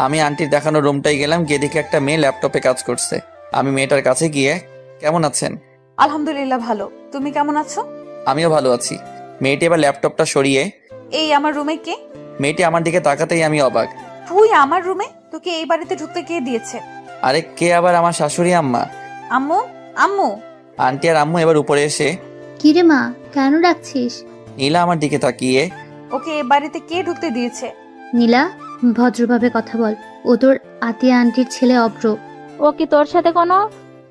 আমি আন্টির দেখানো রুমটাই গেলাম, গিয়ে দেখি একটা মেয়ে ল্যাপটপে কাজ করছে। আমি মেয়েটার কাছে গিয়ে, কেমন আছেন? আলহামদুলিল্লাহ ভালো, তুমি কেমন আছো? আমিও ভালো আছি। মেয়েটি এবার ল্যাপটপটা সরিয়ে, এই আমার রুমে কে? মেয়েটি আমার দিকে তাকাতেই আমি অবাক। তুই আমার রুমে? তোকে এই বাড়িতে ঢুকতে কে দিয়েছে? আরে কে আবার? আমার শাশুড়ি আম্মা। আম্মু? আম্মু? আন্টি আর আম্মু এবার উপরে এসে, কিরে মা, কেন ডাকছিস? নীলা আমার দিকে তাকিয়ে, ওকে এই বাড়িতে কে ঢুকতে দিয়েছে? নীলা, ভদ্রভাবে কথা বল। ও তোর আতিয়া আন্টির ছেলে অব্র। ও কি তোর সাথে কোনো?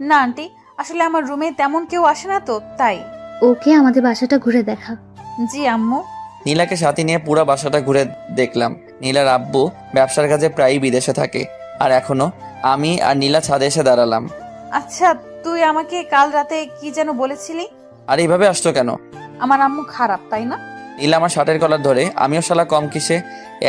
না আন্টি, আসলে আমার রুমে তেমন কেউ আসে না তো, তাই। ওকে আমাদের বাসাটা ঘুরে দেখা। জি আম্মু। নীলাকে সাথে নিয়ে পুরো বাসাটা ঘুরে দেখলাম। নীলার আব্বু ব্যবসার কাজে প্রায়ই বিদেশে থাকে, আর এখনো আমি আর নীলা ছাদে এসে দাঁড়ালাম। আচ্ছা, তুই আমাকে কাল রাতে কি যেন বলেছিলি? আর এইভাবে আসছো কেন? আমার আম্মু খারাপ, তাই না? নীলা আমার শার্টের কলার ধরে, আমিও শালা কম কিসে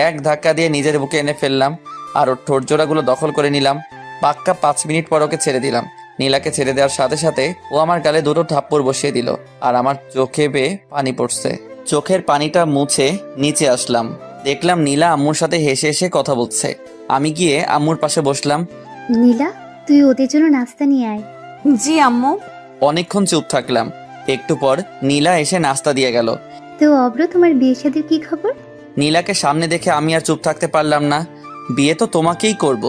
এক ধাক্কা দিয়ে নিজের বুকে এনে ফেললাম, আর ওর ঠোঁটজোড়াগুলো দখল করে নিলাম। পাক্কা 5 মিনিট পর ওকে ছেড়ে দিলাম। নীলাকে ছেড়ে দেওয়ার সাথে সাথে ও আমার গালে দুটো থাপ্পড় বসিয়ে দিল, আর আমার চোখে বেয়ে পানি পড়ছে। চোখের পানিটা মুছে নিচে আসলাম, দেখলাম নীলা আম্মুর সাথে হেসে হেসে কথা বলছে। আমি গিয়ে আম্মুর পাশে বসলাম। নীলা, তুই ওদের জন্য নাস্তা নিয়ে আয়। জি আম্মু। অনেকক্ষণ চুপ থাকলাম। একটু পর নীলা এসে নাস্তা দিয়ে গেল। তো অব্র, তোমার বিয়ে শাদীর কি খবর? নীলাকে সামনে দেখে আমি আর চুপ থাকতে পারলাম না। বিয়ে তো তোমাকেই করব।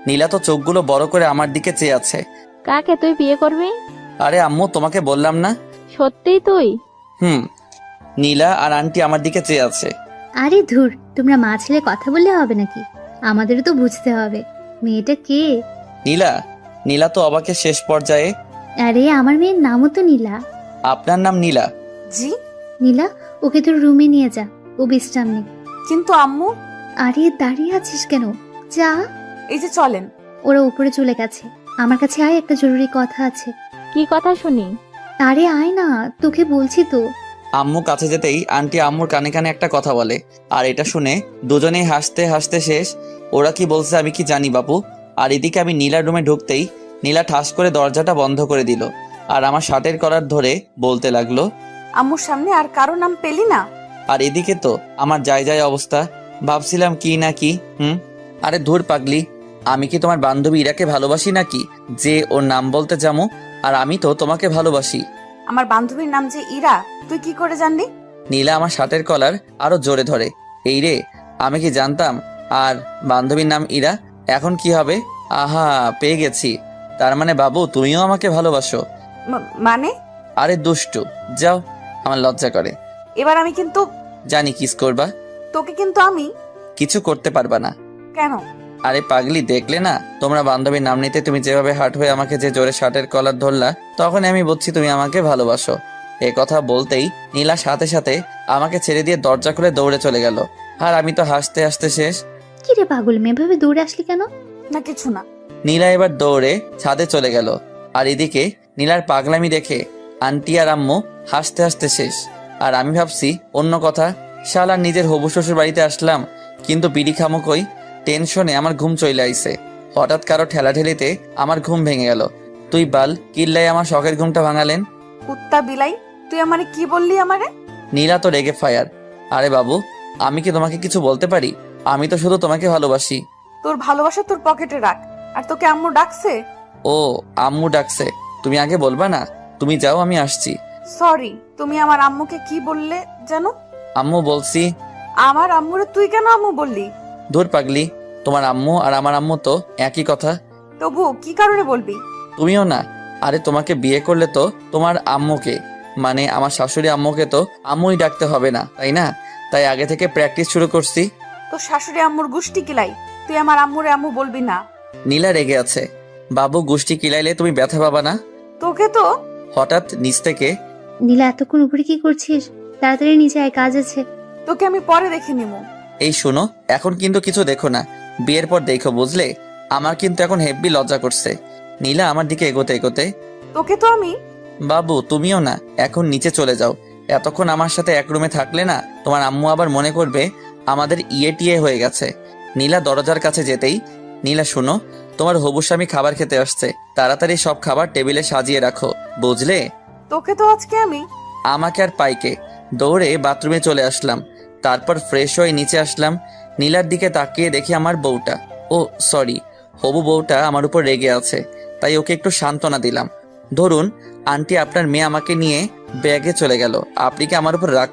নীলা তো চোখগুলো বড় করে আমার দিকে চেয়ে আছে। কাকে তুই বিয়ে করবি? আরে আম্মু, তোমাকে বললাম না। সত্যিই তুই? হুম। নীলা আর আন্টি আমার দিকে চেয়ে আছে। আরে ধুর, তোমরা মা ছেলে কথা বললে হবে নাকি? আমাদেরও তো বুঝতে হবে মেয়েটা কে। নীলা? নীলা তো অবাকের শেষ পর্যায়ে। আরে আমার মেয়ের নামও তো নীলা। আপনার নাম নীলা? জি। নীলা, ওকে তোর রুমে নিয়ে যা, ও বিশ্রাম নেই। কিন্তু আম্মু। আরে দাঁড়িয়ে আছিস কেন? যা। এই যে চলেন। ওরা উপরে চলে গেছে। আমার কাছে আয়, একটা জরুরি কথা আছে। কি কথা শুনি? আরে আয় না, তোকে বলছি তো। আম্মু কাছে যেতেই আন্টি আম্মুর কানে কানে একটা কথা বলে, আর এটা শুনে দুজনেই হাসতে হাসতে শেষ। ওরা কি বলছে আমি কি জানি বাপু। আর এদিকে আমি নীলার রুমে ঢুকতেই নীলা ঠাস করে দরজাটা বন্ধ করে দিল, আর আমার শার্টের কলার ধরে বলতে লাগলো, আম্মুর সামনে আর কারো নাম পেলি না? আর এদিকে তো আমার যায় যায় অবস্থা। ভাবছিলাম কি না কি। আরে ধুর পাগলি, আমি কি তোমার বান্ধবী ইরাকে ভালোবাসি নাকি যে ওর নাম বলতে যাবো? আর আমি তো তোমাকে ভালোবাসি। আমার বান্ধবীর নাম যে ইরা, তুই কি করে জানলি? নীলা আমার শার্টের কলার আরো জোরে ধরে। এই রে, আমি কি জানতাম? আর বান্ধবীর নাম ইরা, এখন কি হবে? আহা, পেয়ে গেছি। তার মানে বাবু তুমিও আমাকে ভালোবাসো? মানে? আরে দুষ্টু, যাও, আমার লজ্জা করে। এবার আমি কিন্তু। জানি কিস করবা। তোকে কিন্তু আমি। কিছু করতে পারবা না। কেন? আরে পাগলি, দেখলে না তোমরা বান্ধবীর নাম নিতে তুমি যেভাবে হার্ট হয়ে আমাকে যে জোরে শার্টের কলার ধরলা, তখন আমি বুঝছি তুমি আমাকে ভালোবাসো। এ কথা বলতেই নীলা সাথে সাথে আমাকে ছেড়ে দিয়ে দরজা খুলে দৌড়ে চলে গেল, আর আমি তো হাসতে হাসতে শেষ। কি রে পাগল মেয়ে, ভাবে দৌড়ে আসলি কেন? না কিছু না। নীলা এবার দৌড়ে ছাদে চলে গেল, আর এদিকে নীলার পাগলামি দেখে আন্টি আর আম্মু হাসতে হাসতে শেষ। আর আমি ভাবছি অন্য কথা, শালা নিজের হবু শ্বশুর বাড়িতে আসলাম, কিন্তু বিড়ি খামো কই। টেনশনে আমার ঘুম চলে আইছে। হঠাৎ কারো ঠেলাঠেলিতে আমার ঘুম ভেঙে গেল। তুই বাল কিল্লাই আমার শখের ঘুমটা ভাঙালেন। কুত্তা বিলাই, তুই আমারে কি বললি আমারে? নীলা তো রেগে ফায়ার। আরে বাবু, আমি কি তোমাকে কিছু বলতে পারি? আমি তো শুধু তোমাকে ভালোবাসি। তোর ভালোবাসা তোর পকেটে রাখ। আর তোকে আম্মু ডাকছে? ও, আম্মু ডাকছে? তুমি আগে বলবা না? তুমি যাও, আমি আসছি। সরি, তুমি আমার আম্মুকে কি বললে জানো? আম্মু বলছি। আমার আম্মুরে তুই কেন আম্মু বললি? ধুর পাগলি, তোমার আম্মু আর আমার আম্মু তো একই কথা। তবু কি কারণে বলবি? তুমিও না। আরে তোমাকে বিয়ে করলে তো তোমার আম্মুকে, মানে আমার শাশুড়ি আম্মুকে তো আম্মুই ডাকতে হবে না, তাই না? তাই আগে থেকে প্র্যাকটিস শুরু করছি। তোর শাশুড়ি আম্মুর গুষ্টি কিলাই, তুই আমার আম্মুরে আম্মু বলবি না। নীলা রেগে আছে। বাবু গুষ্টি কিলাইলে তুমি ব্যথা পাবা না। তোকে তো। হঠাৎ নিচ থেকে, নীলা, এতক্ষণ উপরে কি করছিস? তাড়াতাড়ি নিচে আয়, কাজ আছে। তোকে আমি পরে দেখে নিবো। এই শোনো, এখন কিন্তু কিছু দেখো না, বিয়ের পর দেখো, বুঝলে? আমার কিন্তু এখন হেব্বি লজ্জা করছে। নীলা আমার দিকে এগোতে এগোতে, তোকে তো আমি। বাবু তুমিও না, এখন নিচে চলে যাও। এতক্ষণ আমার সাথে এক রুমে থাকলে না, তোমার আম্মু আবার মনে করবে আমাদের ইয়ে টিয়ে হয়ে গেছে। নীলা দরজার কাছে যেতেই, নীলা শোনো, তোমার হবু স্বামী খাবার খেতে আসছে, তাড়াতাড়ি সব খাবার টেবিলে সাজিয়ে রাখো, বুঝলে? তোকে তো আজকে আমি। আমাকে আর পাইকে দৌড়ে বাথরুমে চলে আসলাম। তারপর ফ্রেশ হয়ে নিচে আসলাম। নীলার দিকে তাকিয়ে দেখি আমার বউটা, ও ও সরি, হবু বউটা আমার উপর রেগে আছে, তাই ওকে একটু সান্ত্বনা দিলাম। ধরুন আন্টি, আপনার মেয়ে আমাকে নিয়ে ব্যাগে চলে গেল, আপনি কি আমার উপর রাগ